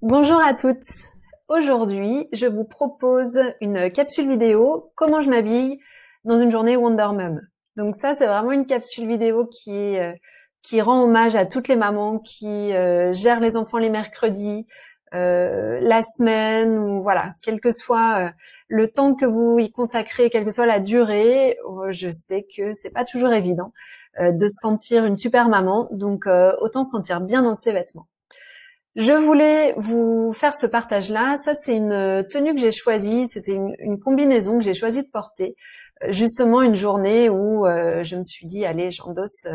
Bonjour à toutes. Aujourd'hui, je vous propose une capsule vidéo comment je m'habille dans une journée Wonder Mum. Donc ça, c'est vraiment une capsule vidéo qui rend hommage à toutes les mamans qui gèrent les enfants les mercredis, la semaine ou voilà, quel que soit le temps que vous y consacrez, quelle que soit la durée. Je sais que c'est pas toujours évident de se sentir une super maman, donc autant se sentir bien dans ses vêtements. Je voulais vous faire ce partage-là. Ça, c'est une tenue que j'ai choisie. C'était une combinaison que j'ai choisi de porter. Justement, une journée où je me suis dit, allez, j'endosse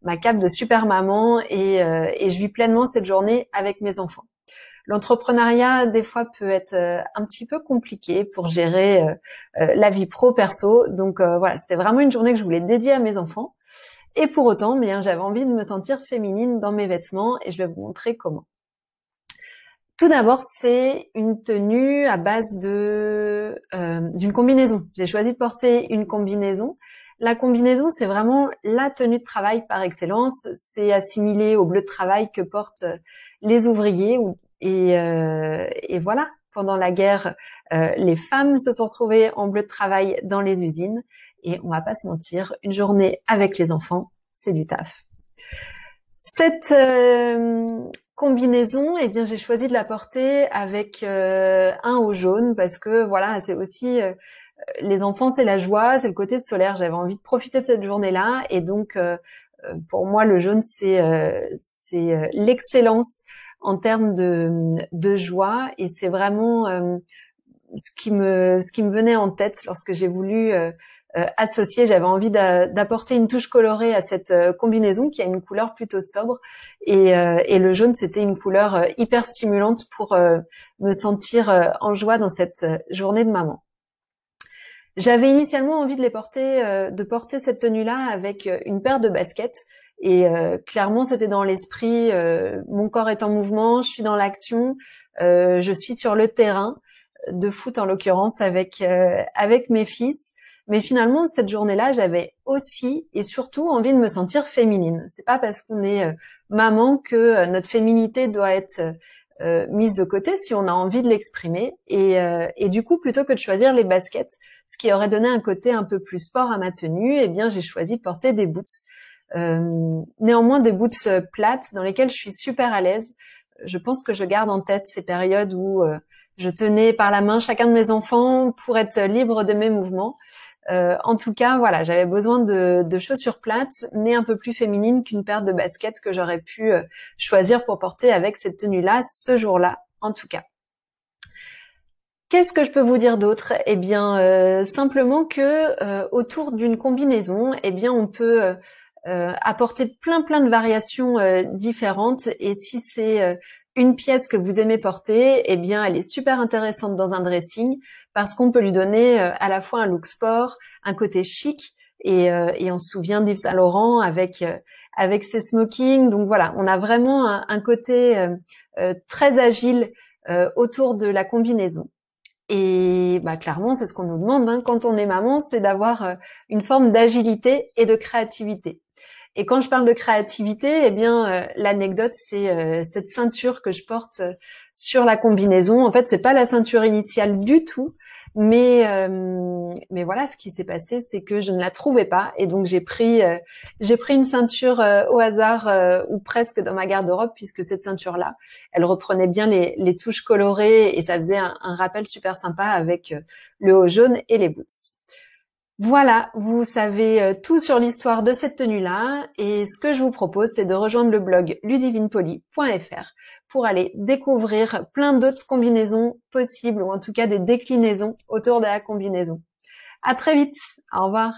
ma cape de super maman et je vis pleinement cette journée avec mes enfants. L'entrepreneuriat, des fois, peut être un petit peu compliqué pour gérer la vie pro-perso. Donc voilà, c'était vraiment une journée que je voulais dédier à mes enfants. Et pour autant, bien, j'avais envie de me sentir féminine dans mes vêtements et je vais vous montrer comment. Tout d'abord, c'est une tenue à base d'une combinaison. J'ai choisi de porter une combinaison. La combinaison, c'est vraiment la tenue de travail par excellence. C'est assimilé au bleu de travail que portent les ouvriers. Et voilà, pendant la guerre, les femmes se sont retrouvées en bleu de travail dans les usines. Et on va pas se mentir, une journée avec les enfants, c'est du taf. Cette combinaison, eh bien, j'ai choisi de la porter avec un haut jaune parce que voilà, c'est aussi les enfants, c'est la joie, c'est le côté solaire. J'avais envie de profiter de cette journée-là et donc pour moi, le jaune, c'est l'excellence en termes de joie et c'est vraiment ce qui me venait en tête lorsque j'ai voulu associer. J'avais envie d'apporter une touche colorée à cette combinaison qui a une couleur plutôt sobre et le jaune, c'était une couleur hyper stimulante pour me sentir en joie dans cette journée de maman. J'avais initialement envie de porter cette tenue-là avec une paire de baskets et clairement c'était dans l'esprit, mon corps est en mouvement, je suis dans l'action, je suis sur le terrain de foot en l'occurrence avec mes fils. Mais finalement, cette journée-là, j'avais aussi et surtout envie de me sentir féminine. C'est pas parce qu'on est maman que notre féminité doit être mise de côté si on a envie de l'exprimer. Et du coup, plutôt que de choisir les baskets, ce qui aurait donné un côté un peu plus sport à ma tenue, eh bien, j'ai choisi de porter des boots. Néanmoins, des boots plates dans lesquels je suis super à l'aise. Je pense que je garde en tête ces périodes où je tenais par la main chacun de mes enfants pour être libre de mes mouvements. En tout cas, voilà, j'avais besoin de chaussures plates, mais un peu plus féminines qu'une paire de baskets que j'aurais pu choisir pour porter avec cette tenue-là, ce jour-là, en tout cas. Qu'est-ce que je peux vous dire d'autre ? Eh bien, simplement que autour d'une combinaison, eh bien, on peut apporter plein de variations différentes. Et si c'est une pièce que vous aimez porter, eh bien, elle est super intéressante dans un dressing parce qu'on peut lui donner à la fois un look sport, un côté chic et on se souvient d'Yves Saint Laurent avec ses smokings. Donc voilà, on a vraiment un côté très agile autour de la combinaison. Et bah clairement, c'est ce qu'on nous demande quand on est maman, c'est d'avoir une forme d'agilité et de créativité. Et quand je parle de créativité, eh bien l'anecdote, c'est cette ceinture que je porte sur la combinaison. En fait, c'est pas la ceinture initiale du tout, mais voilà, ce qui s'est passé, c'est que je ne la trouvais pas, et donc j'ai pris une ceinture au hasard ou presque dans ma garde-robe, puisque cette ceinture-là, elle reprenait bien les touches colorées et ça faisait un rappel super sympa avec le haut jaune et les boots. Voilà, vous savez tout sur l'histoire de cette tenue-là et ce que je vous propose, c'est de rejoindre le blog ludivinepoly.fr pour aller découvrir plein d'autres combinaisons possibles ou en tout cas des déclinaisons autour de la combinaison. À très vite, au revoir.